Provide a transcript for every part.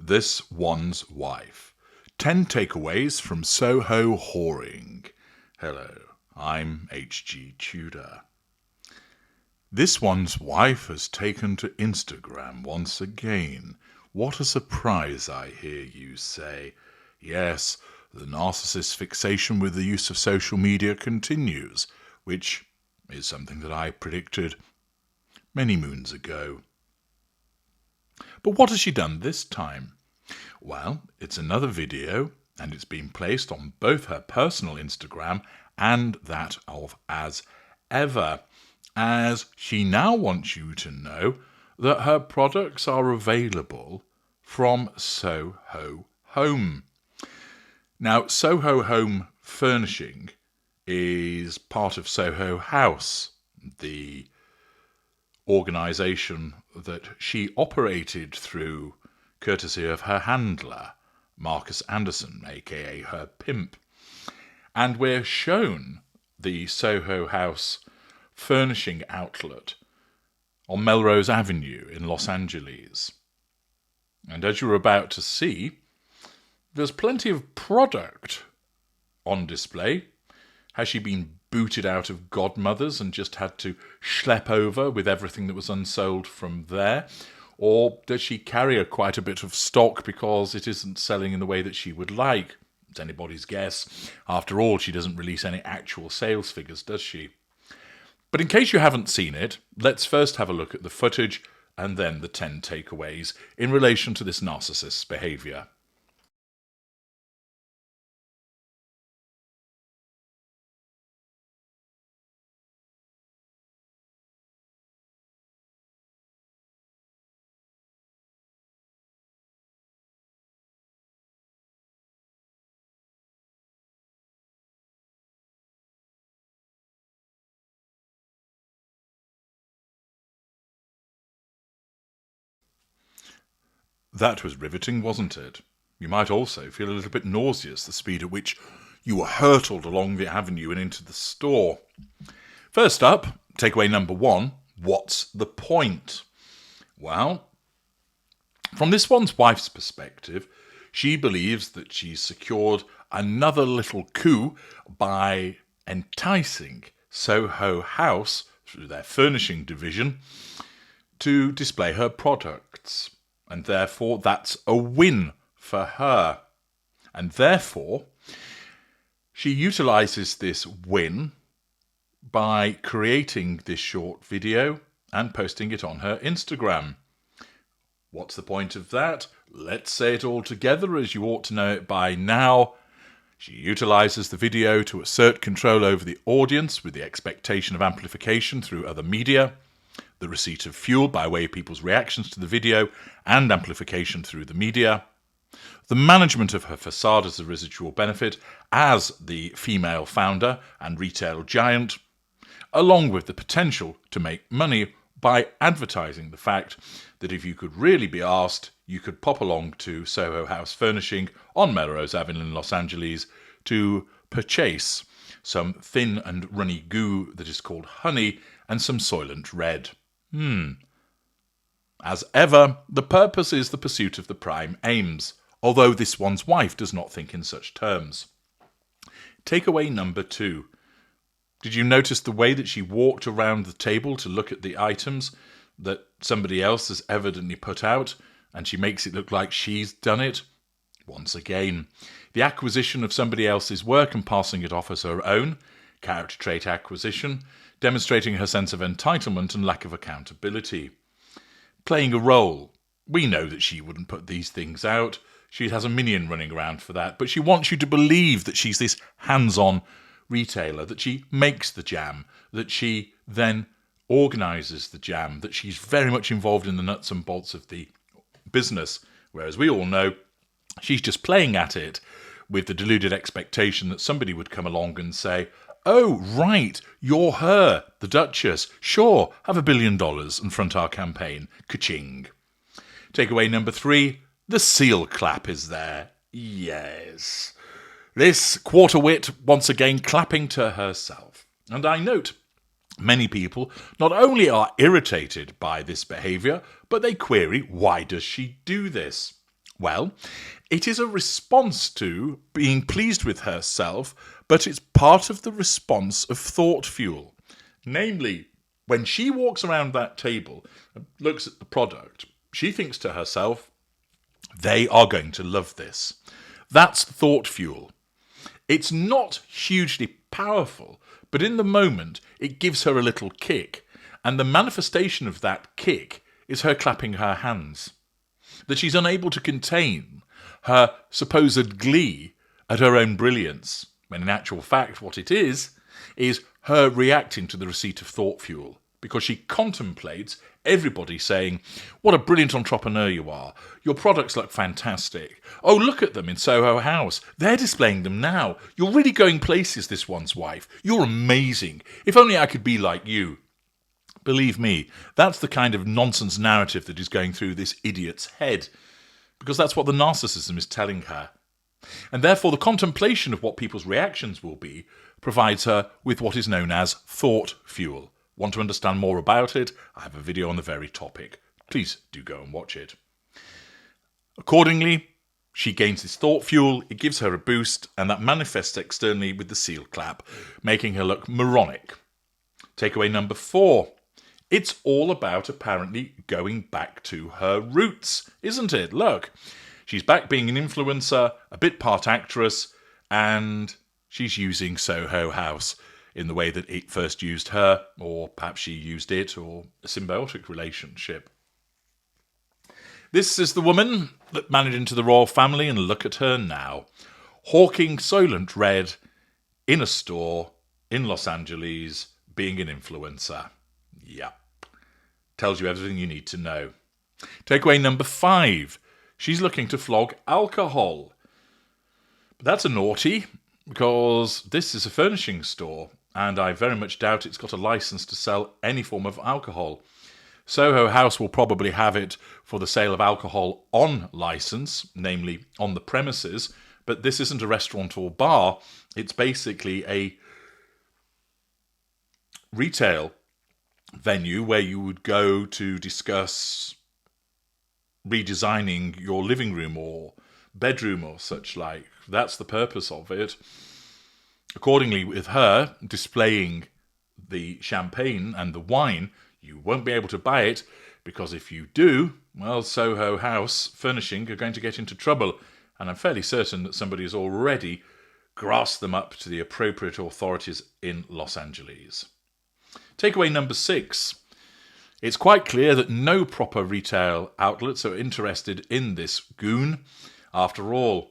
This One's Wife. 10 takeaways from Soho whoring. Hello, I'm HG Tudor. This One's Wife has taken to Instagram once again. What a surprise, I hear you say. Yes, the narcissist's fixation with the use of social media continues, which is something that I predicted many moons ago. But what has she done this time? Well, it's another video, and it's been placed on both her personal Instagram and that of As Ever, as she now wants you to know that her products are available from Soho Home. Now, Soho Home Furnishing is part of Soho House, the organisation that she operated through courtesy of her handler, Marcus Anderson, aka her pimp. And we're shown the Soho House furnishing outlet on Melrose Avenue in Los Angeles. And as you're about to see, there's plenty of product on display. Has she been booted out of Godmother's and just had to schlep over with everything that was unsold from there? Or does she carry quite a bit of stock because it isn't selling in the way that she would like? It's anybody's guess. After all, she doesn't release any actual sales figures, does she? But in case you haven't seen it, let's first have a look at the footage and then the 10 takeaways in relation to this narcissist's behaviour. That was riveting, wasn't it? You might also feel a little bit nauseous, the speed at which you were hurtled along the avenue and into the store. First up, takeaway number 1, what's the point? Well, from this one's wife's perspective, she believes that she's secured another little coup by enticing Soho House, through their furnishing division, to display her products. And therefore, that's a win for her. And therefore, she utilises this win by creating this short video and posting it on her Instagram. What's the point of that? Let's say it all together as you ought to know it by now. She utilises the video to assert control over the audience with the expectation of amplification through other media, the receipt of fuel by way of people's reactions to the video and amplification through the media, the management of her facade as a residual benefit as the female founder and retail giant, along with the potential to make money by advertising the fact that if you could really be asked, you could pop along to Soho House Furnishing on Melrose Avenue in Los Angeles to purchase some thin and runny goo that is called honey and some Soylent Red. As ever, the purpose is the pursuit of the prime aims, although this one's wife does not think in such terms. Takeaway number 2. Did you notice the way that she walked around the table to look at the items that somebody else has evidently put out, and she makes it look like she's done it? Once again, the acquisition of somebody else's work and passing it off as her own, character trait acquisition, demonstrating her sense of entitlement and lack of accountability. Playing a role. We know that she wouldn't put these things out. She has a minion running around for that, but she wants you to believe that she's this hands-on retailer, that she makes the jam, that she then organises the jam, that she's very much involved in the nuts and bolts of the business, whereas we all know she's just playing at it with the deluded expectation that somebody would come along and say, "Oh, right, you're her, the Duchess. Sure, have $1 billion and front our campaign. Ka-ching." Takeaway number 3, the seal clap is there. Yes. This quarter wit once again clapping to herself. And I note many people not only are irritated by this behaviour, but they query, why does she do this? Well, it is a response to being pleased with herself, but it's part of the response of thought fuel. Namely, when she walks around that table and looks at the product, she thinks to herself, they are going to love this. That's thought fuel. It's not hugely powerful, but in the moment, it gives her a little kick. And the manifestation of that kick is her clapping her hands. That she's unable to contain her supposed glee at her own brilliance, when in actual fact what it is her reacting to the receipt of thought fuel, because she contemplates everybody saying, what a brilliant entrepreneur you are. Your products look fantastic. Oh, look at them in Soho House. They're displaying them now. You're really going places, this one's wife. You're amazing. If only I could be like you. Believe me, that's the kind of nonsense narrative that is going through this idiot's head, because that's what the narcissism is telling her. And therefore the contemplation of what people's reactions will be provides her with what is known as thought fuel. Want to understand more about it? I have a video on the very topic. Please do go and watch it. Accordingly, she gains this thought fuel, it gives her a boost, and that manifests externally with the seal clap, making her look moronic. Takeaway number 4. It's all about apparently going back to her roots, isn't it? Look, she's back being an influencer, a bit part actress, and she's using Soho House in the way that it first used her, or perhaps she used it, or a symbiotic relationship. This is the woman that managed into the royal family, and look at her now. Hawking Soylent Red in a store in Los Angeles, being an influencer. Yeah. Tells you everything you need to know. Takeaway number 5. She's looking to flog alcohol. But that's a naughty, because this is a furnishing store, and I very much doubt it's got a license to sell any form of alcohol. Soho House will probably have it for the sale of alcohol on license, namely on the premises, but this isn't a restaurant or bar. It's basically a retail venue where you would go to discuss redesigning your living room or bedroom or such like. That's the purpose of it. Accordingly, with her displaying the champagne and the wine, you won't be able to buy it, because if you do, well, Soho House Furnishing are going to get into trouble, and I'm fairly certain that somebody has already grasped them up to the appropriate authorities in Los Angeles. Takeaway number 6. It's quite clear that no proper retail outlets are interested in this goon. After all,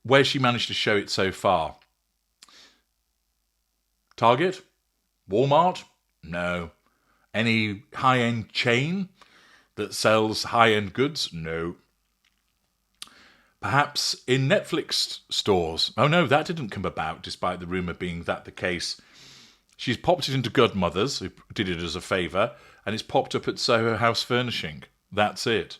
where's she managed to show it so far? Target? Walmart? No. Any high-end chain that sells high-end goods? No. Perhaps in Netflix stores? Oh no, that didn't come about, despite the rumour being that the case. She's popped it into Godmother's, who did it as a favour, and it's popped up at Soho House Furnishing. That's it.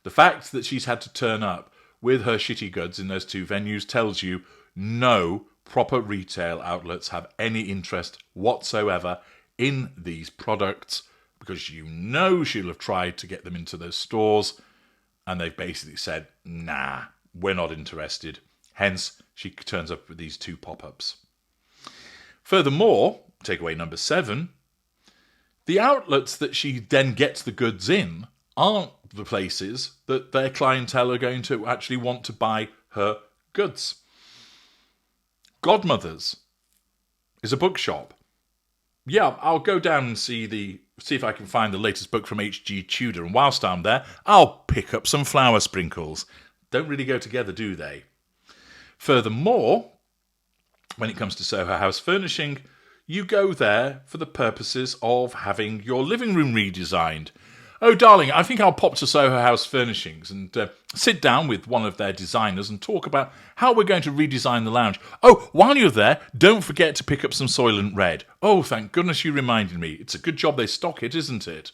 The fact that she's had to turn up with her shitty goods in those 2 venues tells you no proper retail outlets have any interest whatsoever in these products, because you know she'll have tried to get them into those stores, and they've basically said, nah, we're not interested. Hence, she turns up with these 2 pop-ups. Furthermore, takeaway number 7, the outlets that she then gets the goods in aren't the places that their clientele are going to actually want to buy her goods. Godmother's is a bookshop. Yeah, I'll go down and see if I can find the latest book from H.G. Tudor, and whilst I'm there, I'll pick up some flower sprinkles. Don't really go together, do they? Furthermore, when it comes to Soho House Furnishing, you go there for the purposes of having your living room redesigned. Oh, darling, I think I'll pop to Soho House Furnishings and sit down with one of their designers and talk about how we're going to redesign the lounge. Oh, while you're there, don't forget to pick up some Soylent Red. Oh, thank goodness you reminded me. It's a good job they stock it, isn't it?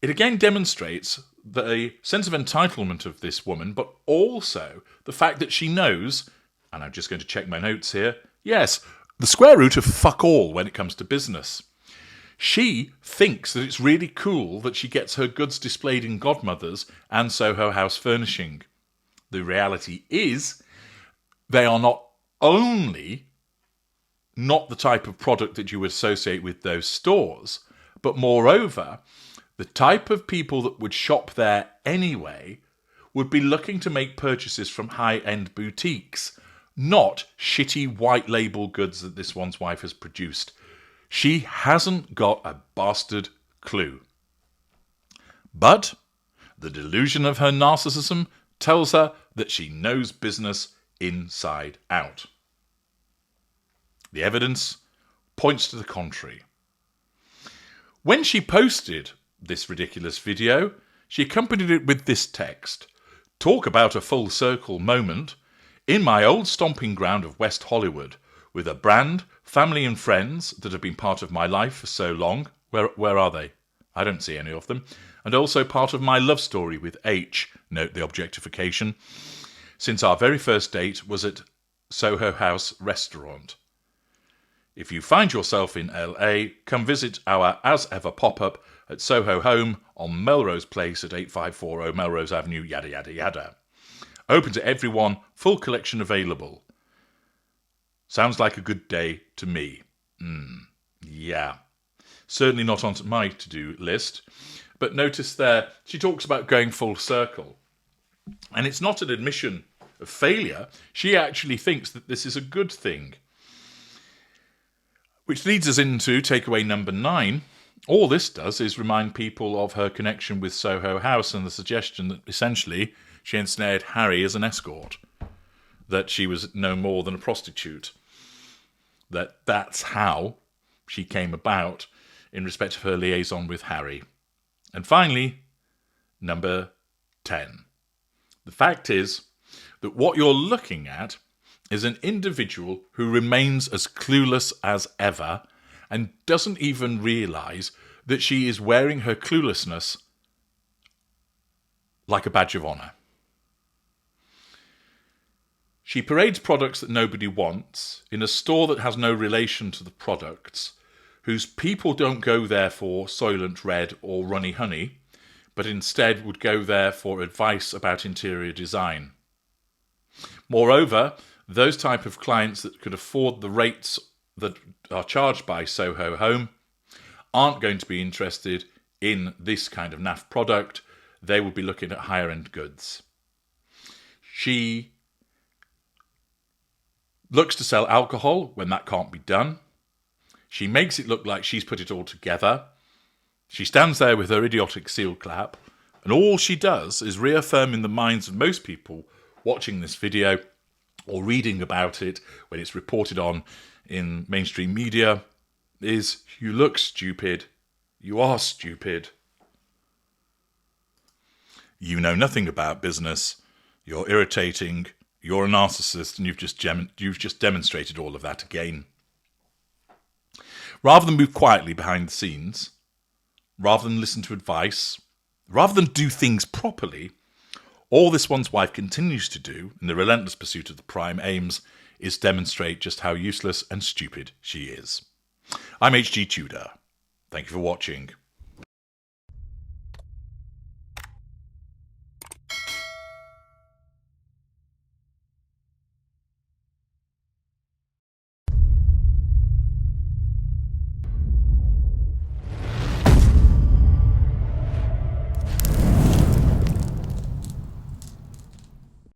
It again demonstrates the sense of entitlement of this woman, but also the fact that she knows, and I'm just going to check my notes here, yes, the square root of fuck all when it comes to business. She thinks that it's really cool that she gets her goods displayed in Godmother's and Soho House furnishing. The reality is, they are not only not the type of product that you would associate with those stores, but moreover, the type of people that would shop there anyway would be looking to make purchases from high-end boutiques, not shitty white label goods that this one's wife has produced. She hasn't got a bastard clue. But the delusion of her narcissism tells her that she knows business inside out. The evidence points to the contrary. When she posted this ridiculous video, she accompanied it with this text: "Talk about a full circle moment. In my old stomping ground of West Hollywood, with a brand, family and friends that have been part of my life for so long." Where are they? I don't see any of them. "And also part of my love story with H," note the objectification, "since our very first date was at Soho House restaurant. If you find yourself in LA, come visit our As Ever pop-up at Soho Home on Melrose Place at 8540 Melrose Avenue, yada yada yada. Open to everyone, full collection available. Sounds like a good day to me." Yeah. Certainly not on my to-do list. But notice there, she talks about going full circle. And it's not an admission of failure. She actually thinks that this is a good thing. Which leads us into takeaway number 9. All this does is remind people of her connection with Soho House and the suggestion that essentially she ensnared Harry as an escort. That she was no more than a prostitute. That's how she came about in respect of her liaison with Harry. And finally, number 10. The fact is that what you're looking at is an individual who remains as clueless as ever and doesn't even realise that she is wearing her cluelessness like a badge of honour. She parades products that nobody wants in a store that has no relation to the products, whose people don't go there for Soylent Red or Runny Honey, but instead would go there for advice about interior design. Moreover, those type of clients that could afford the rates that are charged by Soho Home aren't going to be interested in this kind of naff product. They will be looking at higher end goods. She looks to sell alcohol when that can't be done. She makes it look like she's put it all together. She stands there with her idiotic seal clap, and all she does is reaffirm in the minds of most people watching this video or reading about it when it's reported on in mainstream media is, you look stupid. You are stupid. You know nothing about business. You're irritating. You're a narcissist, and you've just demonstrated all of that again. Rather than move quietly behind the scenes, rather than listen to advice, rather than do things properly, all this one's wife continues to do in the relentless pursuit of the prime aims is demonstrate just how useless and stupid she is. I'm HG Tudor. Thank you for watching.